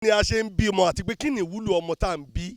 ni a ṣe ń bímọ àti pé kí ni ìwúlò ọmọ tá à ń bí.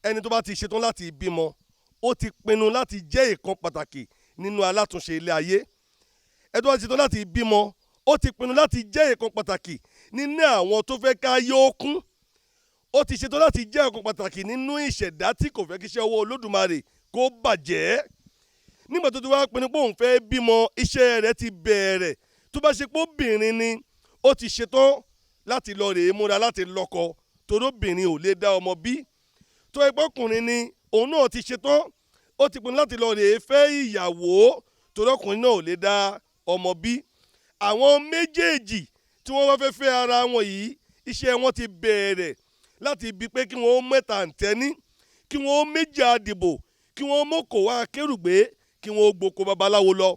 Ẹni tó bá ti ṣetán láti bímọ ó ti pinnu láti jẹ́ ìkan pàtàkì nínú alátúnṣe ilé ayé. Ẹni tó bá ti ṣetán láti bímọ ó ti pinnu láti jẹ́ ìkan pàtàkì nínú àwọn tó fẹ́ ká yé ó kún. Ó ti ṣetán láti jẹ́ ìkan pàtàkì nínú ìṣẹ̀dá tí kò fẹ́ kí iṣẹ́ ọwọ́ Olódùmarè kó bàjẹ́. Nígbà tó ti wá pinnu pé òun fẹ́ bímọ, iṣẹ́ rẹ̀ ti bẹ̀rẹ̀. Tó bá ṣe pé obìnrin ni ó ti ṣetán láti lọ rèé múra láti lọ́kọ, torí obìnrin ò lè dá ọmọ bí. Tó ẹgbẹ́ ọkùnrin ni òun náà ti ṣetán, ó ti pinnu láti lọ rèé fẹ́ ìyàwó, torí ọkùnrin náà ò lè dá ọmọ bí. Àwọn méjèèjì tí wọ́n bá fẹ́ fẹ́ ara wọn yìí, iṣẹ́ wọn ti bẹ̀rẹ̀ láti ibi pé kí wọ́n mẹ́ta ǹtẹ́ní, kí wọ́n méjì àdìbò, kí wọ́n mọ́kò wá kérùgbé, kí wọ́n gboko babaláwo lọ.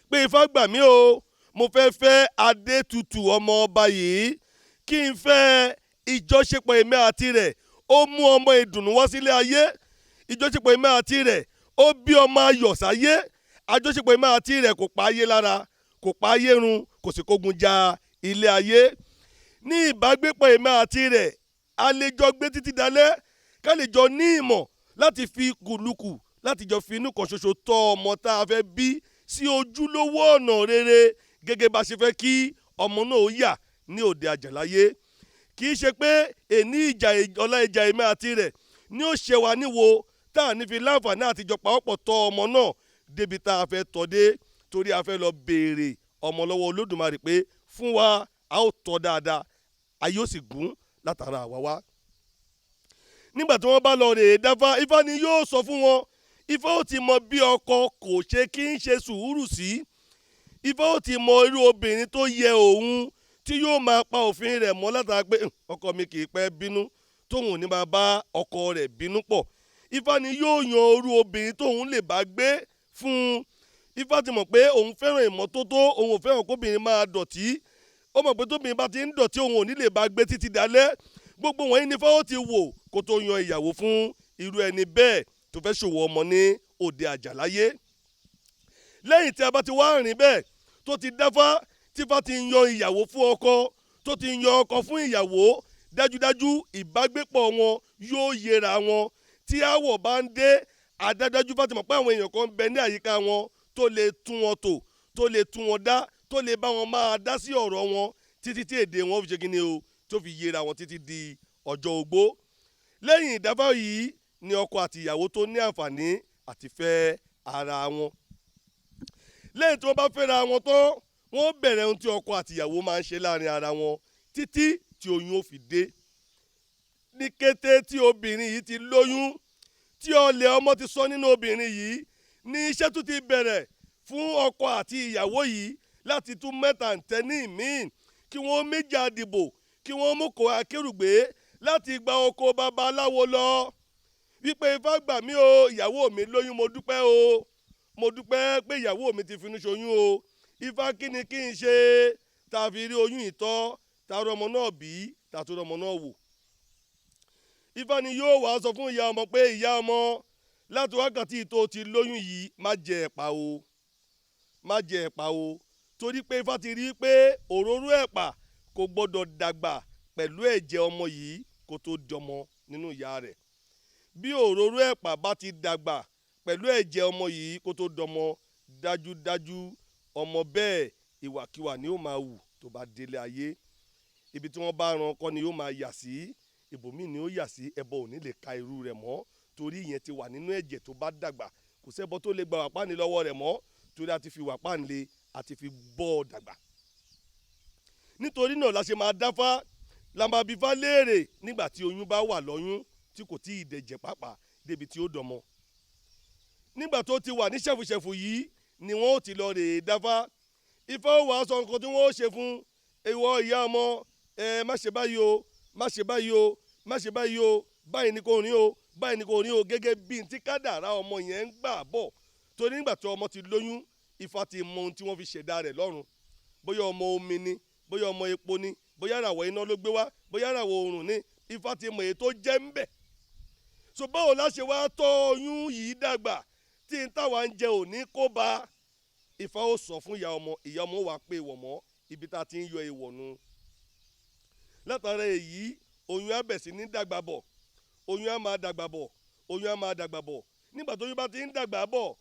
Pé Ifá gbà mí o, mo fẹ́ fẹ́ Adétutù ọmọ ọba yìí, kí n fẹ́ ìjọṣepọ̀ èmi àti rẹ̀, ó mú ọmọ ìdùnnú wá sílé ayé. Ìjọṣepọ̀ èmi àti rẹ̀ ó bí ọmọ ayọ̀ sáyé. Àjọṣepọ̀ èmi àti rẹ̀ kò pa ayé lára, kò pa ayé run, kò sì kógun ja ilé ayé. Ní ìbágbépọ̀ èmi àti rẹ̀, a lè jọ gbé títí dalẹ́, ká lè jọ ní ìmọ̀ láti fi kùlùkù, láti jọ fi inú kan ṣoṣo tọ́ ọmọ tá a fẹ́ bí sí ojúlówó ọ̀nà rere, gẹ́gẹ́ bá ṣe fẹ́ kí ọmọ náà ó yà ní òde àjàláyé. Kì í ṣe pé èní ìjà ọ̀la ìjà èmi àti rẹ̀ ni ó ṣe wá níwo tá à ní fi láǹfààní àtijọ́ pàápọ̀ tọ́ ọmọ náà débi tá a fẹ́ tọ́ dé, torí a fẹ́ lọ béèrè ọmọ lọ́wọ́ Olódùmarè pé fún wa a ó tọ́ dáadáa, ayé ó sì gún látara àwa wá. Nígbà tí wọ́n bá lọ rèé dáfá, Ifá ni yóò sọ fún wọn. Ifá ó ti mọ bí ọkọ kò ṣe kí ń ṣe sùúrù sí. Ifá ó ti mọ irú obìnrin tó yẹ òun, tí yóò máa pa òfin rẹ̀ mọ́ látara pé ọkọ mi kì í pẹ́ bínú, tóun ò ní máa bá ọkọ rẹ̀ bínú pọ̀. Ifá ni yóò yan irú obìnrin tóun lè bá gbé fún un. Ifá ti mọ̀ pé òun fẹ́ràn ìmọ́tótó, òun ò fẹ́ràn kóbìnrin máa dọ̀tí. Ó mọ̀ pé tóbìnrin bá ti ń dọ̀tí, òun ò ní lè bá gbé títí dalẹ́. Gbogbo wọ̀nyí ni Ifá ó ti wò kó tó yan ìyàwó fún irú ẹni bẹ́ẹ̀ tó fẹ́ ṣòwò ọmọ ní òde àjàláyé. Lẹ́yìn tí a bá ti wá rìn bẹ́ẹ̀, tó ti dáfá, tí Ifá ti yan ìyàwó fún ọkọ, tó ti yan ọkọ fún ìyàwó, dájúdájú ìbágbépọ̀ wọn yóò yẹra wọn. Tí àwọ̀ bá ń dé, àdádájú Ifá ti mọ̀ pé àwọn èèyàn kan ń bẹ ní àyíká wọn tó lè tún wọn tò, tó lè tún wọn dá, tó lè bá wọn máa dá sí ọ̀rọ̀ wọn títí tí èdè wọn fi ṣe kí ni o, tó fi yẹra wọn títí di ọjọ́ ogbó. Lẹ́yìn ìdáfá yìí ni ọkọ àti ìyàwó tó ní àǹfààní àti fẹ́ ara wọn. Lẹ́yìn tí wọ́n bá fẹ́ra wọn tán, wọ́n bẹ̀rẹ̀ ohun tí ọkọ àti ìyàwó máa ń ṣe láàrin ara wọn títí tí oyún ó fi dé. Ní kété tí obìnrin yìí ti lóyún, tí ọlẹ̀ ọmọ ti sọ nínú obìnrin yìí, ní iṣẹ́ tún ti bẹ̀rẹ̀ fún ọkọ àti ìyàwó yìí láti tún mẹ́ta ǹtẹ́ní míì, kí wọ́n méjì àdìbò, kí wọ́n mú kó akérùgbé láti gba oko babaláwo lọ. Wípé Ifá gbà mí o, ìyàwó mi lóyún, mo dúpẹ́ o, mo dúpẹ́ pé ìyàwó mi ti finú ṣoyún o. Ifá kí ni kí n ṣe tá a fi rí oyún ìtọ́, tá a rọ ọmọ náà bí, tá a tún rọ ọmọ náà wò. Ifá ni yóò wá sọ fún ìyá ọmọ pé ìyá ọmọ, láti wákàtí tó ti lóyún yìí, má jẹ ẹ̀pà o, má jẹ ẹ̀pà o, torí pé Ifá ti rí pé òróró ẹ̀pà kò gbọdọ̀ dàgbà pẹ̀lú ẹ̀jẹ̀ ọmọ yìí kó tó dọmọ nínú ìyá rẹ̀. Bí òróró ẹ̀pà bá ti dàgbà pẹ̀lú ẹ̀jẹ̀ ọmọ yìí kó tó dọmọ, dájúdájú ọmọ bẹ́ẹ̀ ìwàkiwà ni ó máa wù tó bá délé ayé. Ibi tí wọ́n bá ran ọkọ ni ó máa yà sí, ibòmíì ni ó yà sí, ẹbọ ò ní lè ka irú rẹ̀ mọ́, torí ìyẹn ti wà nínú ẹ̀jẹ̀ tó bá dàgbà. Kò sẹ́bọ tó lè gba wàpáàní lọ́wọ́ rẹ̀ mọ́, torí a ti fi wàpáàní lé, a ti fi bọ́ ọ dàgbà. Nítorí náà la ṣe máa dáfá, la máa bi Ifá léèrè nígbà tí oyún bá wà lọ́yún tí kò tí ì dẹ̀jẹ̀ pàápàá débi tí ó dọmọ. Nígbà tó ti wà ní ṣẹ̀fùṣẹ̀fù yìí ni wọ́n ó ti lọ rèé dáfá. Ifá ó wàá sọ nǹkan tí wọ́n ó ṣe fún ìwọ ìyá ọmọ, má ṣe báyìí o, má ṣe báyìí o, má ṣe báyìí o, báyìí ni kò rí o, báyìí ni kò rí o, gẹ́gẹ́ bí n tí kádàrá ọmọ yẹn ń gbà bọ̀. Torí nígbà tí ọmọ ti lóyún, Ifá ti mọ ohun tí wọ́n fi ṣẹ̀dá rẹ̀ lọ́run. Bóyá ọmọ omi ni, bóyá ọmọ epo ni, bóyá ìràwọ̀ iná ló gbé wá, bóyá ìràwọ̀ oòrùn ni, Ifá ti mọ èyí tó jẹ́ ń bẹ̀. So báwo la ṣe wá tọ́ oyún yìí dàgbà tí n táwa ń jẹ òní kó bá? Ifá ó sọ fún ìyá ọmọ wa pé ìwọ̀ mọ́ ibi tá a ti ń yọ ìwọ̀ nu. látara èyí oyún á bẹ̀ sí ní dàgbà bọ̀, oyún á máa dàgbà bọ̀, oyún á máa dàgbà bọ̀. Nígbà tó oyún bá ti ń dàgbà bọ̀,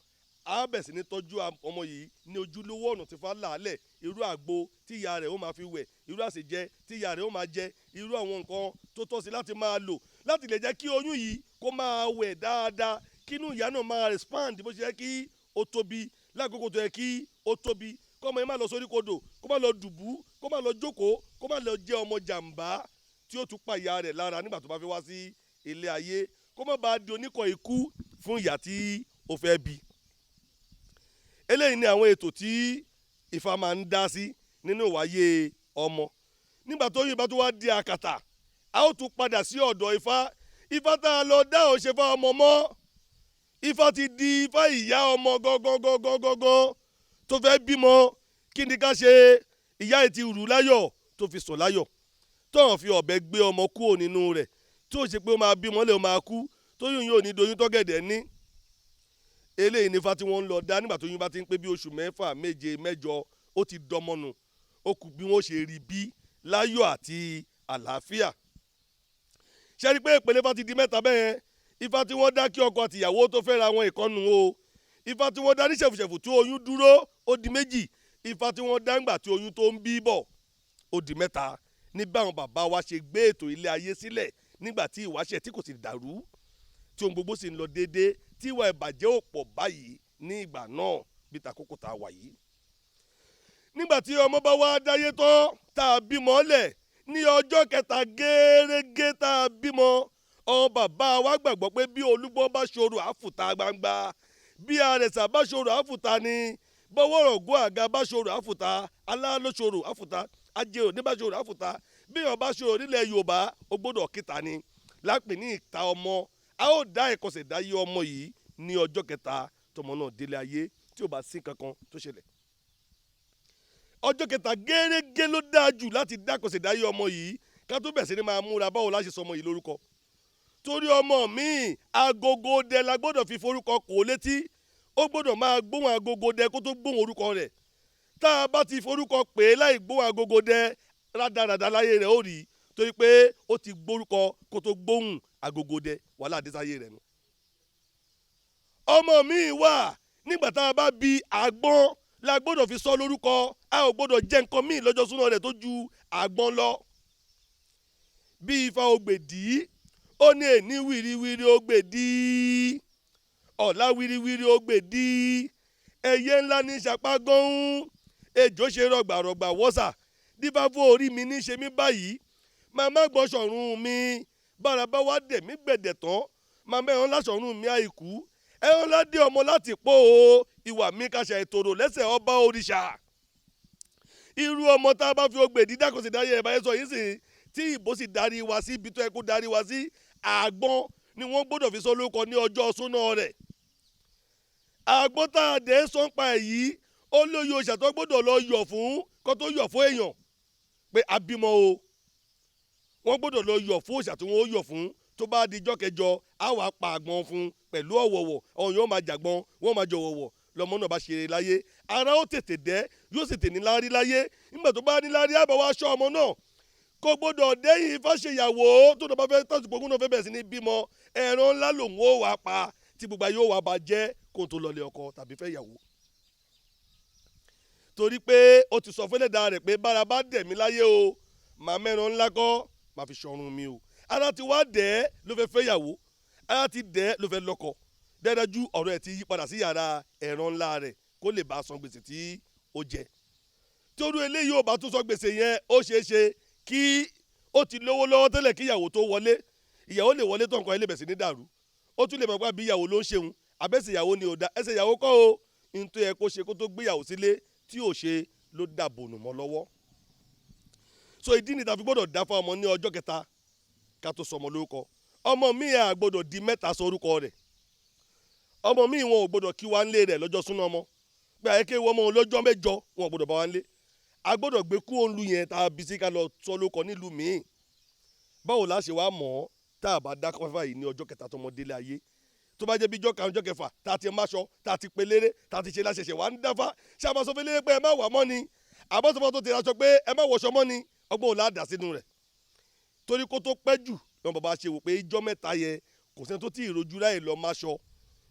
á bẹ̀ sí ní tọ́jú ọmọ yìí ní ojúlówó ọ̀nà tí fa làálẹ̀, irú àgbo tí ìyá rẹ̀ ó máa fi wẹ̀, irú àsèjẹ tí ìyá rẹ̀ ó máa jẹ, irú àwọn nǹkan tó tọ́ sí láti máa lò láti lè jẹ́ kí oyún yìí kó máa wẹ̀ dáadáa, kí inú ìyá náà máa respond bó ṣe yẹ kí ó tóbi lákòókò tó yẹ kí ó tóbi, kó ọmọ yẹn má lọ sórí kodò, kó má lọ dùbú, kó má lọ jókòó, kó má lọ jẹ́ ọmọ jàǹbá tí ó tún pa ìyá rẹ̀ lára nígbà tó bá fẹ́ wá sí ilé ayé, kó má bàa di oníkọ̀ ikú fún ìyá tí ó fẹ́ bí. Eléyìí ni àwọn ètò tí Ifá máa ń dá sí nínú ìwáyé ọmọ. Nígbà tó yìnbọn tó wá di àkàtà, a ó tún padà sí ọ̀dọ̀ Ifá. Ifá tá a lọ dá ò ṣe fá ọmọ mọ́. Ifá ti di Ifá ìyá ọmọ gangan tó fẹ́ bímọ. Kí ni ká ṣe? Ìyá ẹ̀ ti rù láyọ̀ tó fi sùn láyọ̀, tóun fi ọ̀bẹ gbé ọmọ kúrò nínú rẹ̀, tí ó ṣe pé ó máa bímọ lè ó máa kú, tóyún yóò ní doyún tọ́gẹ̀dẹ̀ ní. Eléyìí ni Ifá tí wọ́n ń lọ dá nígbà tóyún bá ti ń pé bí oṣù 6, 7, 8, ó ti dọmọnù, ó kù bí wọ́n ṣe rí bí láyọ̀ àti àlàáfíà. Ṣé rí pé ìpele Ifá ti di 3 bẹ́ẹ̀? Ifá tí wọ́n dá kí ọkọ àti ìyàwó tó fẹ́ra wọn ìkànnù o. Ifá tí wọ́n dá ní ṣẹ̀fùṣẹ̀fù tí oyún dúró, ó di 2. Ifá tí wọ́n dá nígbà tí oyún tó ń bí bọ̀, ó di 3. Ní báwọn bàbá wa ṣe gbé ètò ilé ayé sílẹ̀ nígbà tí ìwáṣẹ̀ tí kò sì dàrú, tí ohun gbogbo sì ń lọ déédéé, tí ìwà ìbàjẹ́ ò pọ̀ báyìí ní ìgbà náà bí tàkókò tá a wà yìí. Nígbà tí ọmọ bá wá dáyé tán tá a bímọ lẹ̀ ní ọjọ́ kẹta gẹ́rẹ́gẹ́ tá a bímọ, àwọn bàbá wa gbàgbọ́ pé bí olúgbọ́ bá ṣòro àfùtà gbangba, bí àrẹ̀sà bá ṣòro àfùtà ni, bọ́wọ́ rọ̀gùn àga bá ṣòro àfùtà, aláàlọ́ ṣòro àfùtà, ajérò ní bá ṣòro àfùtà, bí èèyàn bá ṣòro nílẹ̀ Yorùbá ó gbọ́dọ̀ kíta ni. Lápè ní ìta ọmọ, a ó dá Akosejaiye ọmọ yìí ní ọjọ́ kẹta tọmọ náà délé ayé tí ò bá sí kankan tó ṣẹlẹ̀. Ọjọ́ kẹta gẹ́rẹ́gẹ́ ló dáa jù láti dá Akosejaiye ọmọ yìí, ká tó bẹ̀ sí ni máa múra báwo la ṣe sọ ọmọ yìí lórúkọ. Torí ọmọ mi agogo dẹ la gbọ́dọ̀ fi forúkọ kò létí, ó gbọ́dọ̀ máa gbóhùn agogo dẹ kó tó gbóhùn orúkọ rẹ̀. Tá a bá ti forúkọ pè é láì gbóhùn agogo dẹ, rádaràdà láyé rẹ̀ ó rí, torí pé ó ti gbórúkọ kó tó gbóhùn agogo dẹ, wàhálà àdésáyé rẹ̀ nù. Ọmọ mi wà nígbà tá a bá bí àgbọn la gbọ́dọ̀ fi sọ lórúkọ, a ò gbọ́dọ̀ jẹ nǹkan míì lọ́jọ́ súná rẹ̀ tó ju àgbọn lọ. Bí Ifá Ògbèdì, ó ní èní wìrìwìrì Ògbèdì, ọ̀la wìrìwìrì Ògbèdì, ẹyẹ ńlá ní sapá gan-an, ejò ṣe rọgbàrọgbà wọ́sà, dífáfún orí mi ní ṣe mí báyìí, màmá gbọ́ sọ̀run mi, bára bá wá dẹ̀ mí gbẹ̀dẹ̀ tán, màmá ẹ̀hán láṣọ̀run mi àìkú, ẹ̀hán ládé ọmọ láti pọ̀ o, ìwà mi kàṣà ìtòrò lẹ́sẹ̀ ọba òrìṣà. Irú ọmọ tá a bá fi Ògbèdì dá Akosejaiye ẹ̀bá yẹn sọ yìí sì, tí ìbò sì darí wa sí ibi tó yẹ kó darí wa sí, àgbọn ni wọ́n gbọ́dọ̀ fi sọ lórúkọ ní ọjọ́ súná rẹ̀. Àgbọn tá a dẹ̀ sọ ń pa èyí, ó lóye òòṣà tó gbọ́dọ̀ lọ yọ̀ fún kó tó yọ̀ fún èèyàn pé abímọ o. Wọ́n gbọ́dọ̀ lọ yọ̀ fún òòṣà tí wọ́n ó yọ̀ fún, tó bá di ijọ́ kẹjọ á wàá pa àgbọn fún pẹ̀lú ọ̀wọ̀wọ̀, ọ̀hún yóò máa jàgbọn, wọ́n máa jọ ọ̀wọ̀wọ̀, lọmọ náà bá ṣeré láyé, ara ó tètè dẹ́, yóò sì tè ní láárí láyé. Nígbà tó bá ní láárí á bá wá ṣọ́ ọmọ náà, kò gbọ́dọ̀ dẹ́yìn Ifá ṣèyàwó tó bá fẹ́ tọ́sí gbogbo náà fẹ́ bẹ̀rẹ̀ sí ní bímọ, ẹran ńlá lòun ó wà pa tí gbogbo ayé ó wà bá jẹ́ kó tó lọlé ọkọ tàbí fẹ́ yàwó. Torí pé ó ti sọ fẹ́lẹ́dà rẹ̀ pé bára bá dẹ̀ mí láyé o, màá mẹ́ran ńlá kọ́, màá fi ṣọ̀run mi o. Ara ti wá dẹ̀ ló fẹ́ fẹ́ yàwó, ara ti dẹ̀ ló fẹ́ lọ́kọ. Dájú ọ̀rọ̀ ẹ̀ ti yí padà sí yàrá ẹran ńlá rẹ̀ kó lè bá san gbèsè tí ó jẹ. Torí eléyìí ò bá tún sọ gbèsè yẹn, ó ṣeé ṣe kí ó ti lówó lọ́wọ́ tẹ́lẹ̀ kí ìyàwó tó wọlé, ìyàwó lè wọlé tó nǹkan ilé bẹ̀ sí ní dàrú. Ó tún lè mọ̀ pé bí ìyàwó ló ń ṣeun, àbẹ́sẹ̀ ìyàwó ni ò da, ẹsẹ̀ ìyàwó kọ́ o, ní tó yẹ kó ṣe kó tó gbé ìyàwó sílé tí ò ṣe ló dàbònù mọ́ lọ́wọ́. So ìdí ni tá fi gbọ́dọ̀ dá fún ọmọ ní ọjọ́ kẹta ká tó sọmọ lórúkọ. Ọmọ mi à gbọ́dọ̀ di 3 sọ orúkọ rẹ̀. Ọmọ mi wọn ò gbọ́dọ̀ kí wá ńlé rẹ̀ lọ́jọ́ súná ọmọ. Pé àyẹ́kẹ́ wọ́n mọ́ lọ́jọ́ 6 wọn ò gbọ́dọ̀ bá wá ńlé. A gbọ́dọ̀ gbé kú òǹlù yẹn tá a bí sí ká lọ sọ lórúkọ nílùú míì. Báwo la ṣe wá mọ̀ ọ́ tá a bá dá kọ́fà yìí ní ọjọ́ kẹta tọmọ délé ayé? Tó bá jẹ́ bí ijọ́ karùn-ún ọjọ́ kẹfà tá a ti máṣọ, tá a ti pelére, tá a ti ṣe láṣẹṣẹ wá ń dáfá, ṣé a máa sọ fún eléré pé ẹ má wà mọ́ ni? Àbọ̀sọ̀fọ̀ tó ti raṣọ pé ẹ má wọṣọ mọ́ ni? Ọgbọ́n ò láàdá sínú rẹ̀. torí kó tó pẹ́ jù lọ́n bàbá ṣe wò pé ijọ́ mẹ́ta yẹ kò sẹ́ni tó tí ì rojú ráyè lọ máṣọ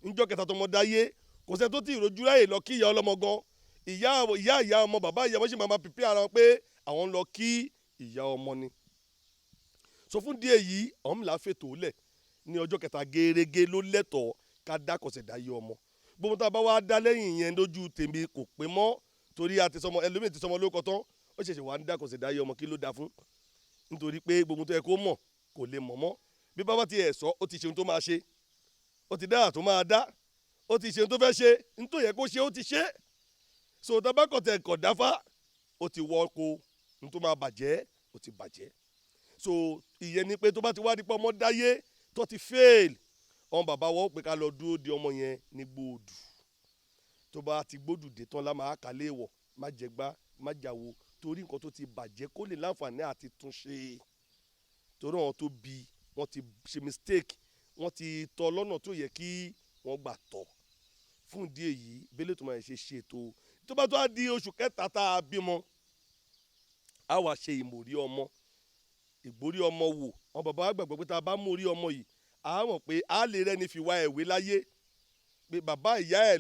ńjọ́ kẹta tó mọ dáyé kò sẹ́ni tó tí ì rojú ráyè lọ kí ìyá ọlọ́mọ gan ìyá ọmọ bàbá ìyá wọn sì máa pìpì ara wọn pé àwọn ń lọ kí ìyá ọmọ ni. so fún díẹ̀ yìí Ọ̀rúnmìlà fètò lẹ̀ ní ọjọ́ kẹta gẹ́rẹ́gẹ́ ló lẹ́tọ̀ọ́ ká dá Akosejaiye ọmọ gbogbo tá a bá wá dá lẹ́yìn yẹn lójú tèmi kò pé mọ́ torí àti sọmọ ẹlòmíì ti sọmọ lóko tán ó ṣẹ̀ṣẹ̀ wá ń dá Akosejaiye ọmọ kí ló dá fún nítorí pé gbogbo tó yẹ kó mọ̀ kò lè mọ̀ mọ́ bí bàbá ti ẹ̀ sọ ó ti ṣe ohun tó máa ṣe ó ti dára tó máa dá ó ti ṣe ohun tó fẹ́ ṣe nítorí yẹ kó ṣe ó ti ṣe so tabakọ̀tẹ̀ kọ̀ dáfá ó ti wọ́ ko ohun tó máa bàjẹ́ ó ti bàjẹ́ so ìyẹn ni pé tó bá ti wá dípọ̀ ọmọ dáyé tó ti fail ọmọ bàbá wọ́n pé ká lọ dúró de ọmọ yẹn ní gbòòdù tó bá ti gbòòdù dé tán lá máa kálé wọ̀ má jẹgbá má jàwó torí nǹkan tó ti bàjẹ́ kó lè láǹfààní àti túnṣe torí àwọn tó bí wọ́n ti ṣe mistake wọ́n ti tọ́ lọ́nà tó yẹ kí wọ́n gbà tọ́ fún ìdí èyí bẹ́lẹ̀ tó máa ṣe ṣètò tó bá tó á di oṣù kẹta tá a bímọ á wá ṣe ìmòrí ọmọ ìgbórí ọmọ wò àwọn bàbá wa gbàgbọ́ pé tá a bá mórí ọmọ yìí a mọ̀ pé a lè rẹ́ni fi wá ẹ̀wé láyé pé bàbá ìyá ẹ̀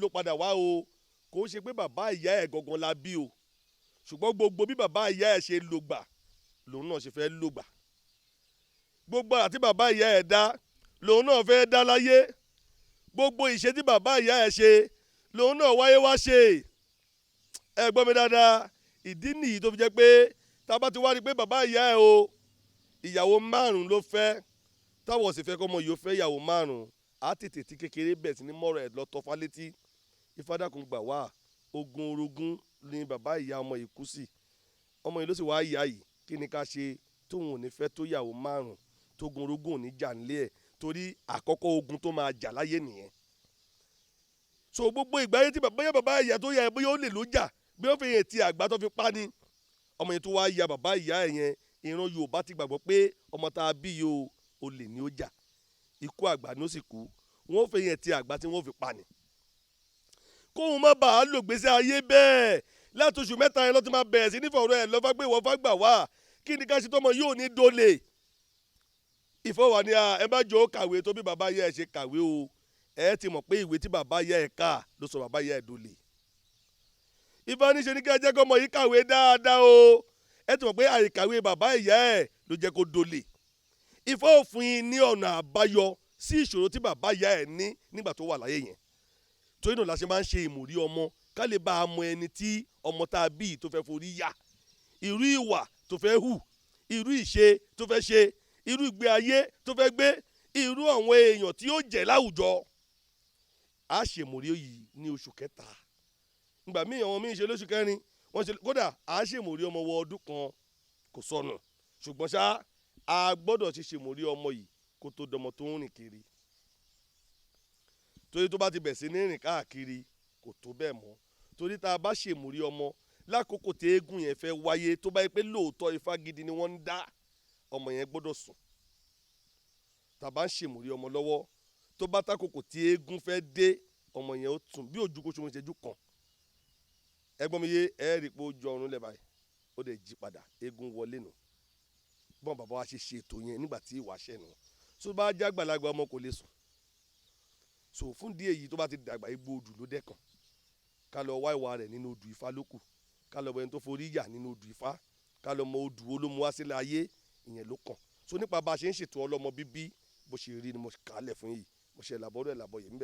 ló padà wá o kò ṣe pé bàbá ìyá ẹ̀ gangan la bí o ṣùgbọ́n gbogbo bí bàbá ìyá ẹ̀ ṣe lògbà lòun náà ṣe fẹ́ lògbà gbogbo àti bàbá ìyá ẹ̀ dá lòun náà fẹ́ dá láyé gbogbo ìṣe tí bàbá ìyá ẹ̀ ṣe lòun náà wáyé wá ṣe ẹ gbọ́ mi dáadáa ìdí nìyí tó fi jẹ́ pé tá a bá ti wá rí i pé bàbá ìyá ẹ̀ o ìyàwó 5 ló fẹ́ táwọn sì fẹ́ kọ́ ọmọ yìí ó fẹ́ ìyàwó 5 á tètè tí kékeré bẹ̀ sí ní mọ́rọ̀ ẹ̀ lọ́tọ́ fálétí ìfádàkùn gbà wá ogun orogún ni bàbá ìyá ọmọ yìí kú sí ọmọ yìí ló sì wá ìyá yìí kí ni ká ṣe tóun ò ní fẹ́ tó ìyàwó 5 tógun orogún ò ní jà nílé ẹ̀ torí àkọ́kọ́ ogun tó máa jà láyé nìyẹn so gbogbo ìgbà yẹn tí bàbá ìyá tó yà ẹ bóyá ó lè ló jà bí ó fi yẹn ti àgbà tó fi pa ni ọmọ yẹn tó wá ya bàbá ìyá ẹ̀ yẹn ìran Yorùbá ti gbàgbọ́ pé ọmọ tá a bí yìí o olè ni ó jà ikú àgbà ni ó sì kú wọn ò fi yẹn ti àgbà tí wọn ò fi pa ni kóun má bàa lò gbèsè ayé bẹ́ẹ̀ láti oṣù mẹ́ta yẹn ló ti máa bẹ̀rẹ̀ sí nífọ̀ọ́rọ̀ ẹ̀ lọ́fà gbé ìwọ́fà gbà wá kí ni ká ṣe tọmọ yóò ní dole ìfọwọ́ ni ẹ má jọ kàwé tó bí bàbá ìyá ẹ̀ ṣe kàwé o ẹ ti mọ̀ pé ìwé tí bàbá ìyá ẹ̀ kà ló sọ bàbá ìyá ẹ̀ dole ìfọwọ́níṣe ní kí ẹ jẹ́ kí ọmọ yìí kàwé dáadáa o ẹ ti mọ̀ pé àìkàwé bàbá ìyá ẹ̀ ló jẹ́ kó dole ìfọwọ́fin ní ọ̀nà àbáyọ sí ìṣòro tí bàbá ìyá ẹ̀ ní nígbà tó wà láyé yẹn torí náà la ṣe máa ń ṣe ìmòrí ọmọ ká lè bá a mọ ẹni tí ọmọ tá a bí tó fẹ́ forí yá irú ìwà tó fẹ́ hù irú ìṣe tó fẹ́ ṣe irú ìgbé ayé tó fẹ́ gbé irú àwọn èèyàn tí ó jẹ́ láwùjọ a ṣe ìmòrí yìí ní oṣù kẹta ìgbà míì àwọn míì ṣe lóṣù kẹrin wọ́n ṣe kódà a ṣe ìmòrí ọmọ wọ ọdún kan kò sọnù ṣùgbọ́n ṣá a gbọ́dọ̀ ti ṣe ìmòrí ọmọ yìí kó tó dọmọ tó ń rìn kiri torí tó bá ti bẹ̀ sí ní rìn káàkiri kò tó bẹ́ẹ̀ mọ́ torí tá a bá ṣèmúrí ọmọ lákòókò tí eégún yẹn fẹ́ wáyé tó bá yẹ pé lóòótọ́ ifá gidi ni wọ́n ń dá ọmọ yẹn gbọ́dọ̀ sùn tá a bá ń ṣèmúrí ọmọ lọ́wọ́ tó bá tákòókò tí eégún fẹ́ dé ọmọ yẹn ó sùn bí ojú kó ṣe ìṣẹ́jú kan ẹgbọ́n mi yé ẹ rí i pé ó jọ ọrùn lẹ́bàá ó dẹ̀ jí padà eégún wọlé nù bọ́n bàbá wa ṣe ètò yẹn nígbà tí ìwà ṣẹ̀ nù tó bá jágbàlagbà ọmọ kò lè sùn so fún díẹ̀ yìí tó bá ti dàgbà igbó odù ló dẹ́kan ká lọ wá ìwà rẹ̀ nínú odù ifá lókù ká lọ bọ ẹni tó forí yà nínú odù ifá ká lọ mọ odù olómú wá sílẹ̀ ayé ìyẹn ló kàn so nípa bá a ṣe ń ṣètò ọlọ́mọ bíbí bó ṣe rí ni mo kà á lẹ̀ fún yìí mo ṣe làbọ̀rọ̀ ẹ̀ làbọ̀ yìí ń bẹ̀.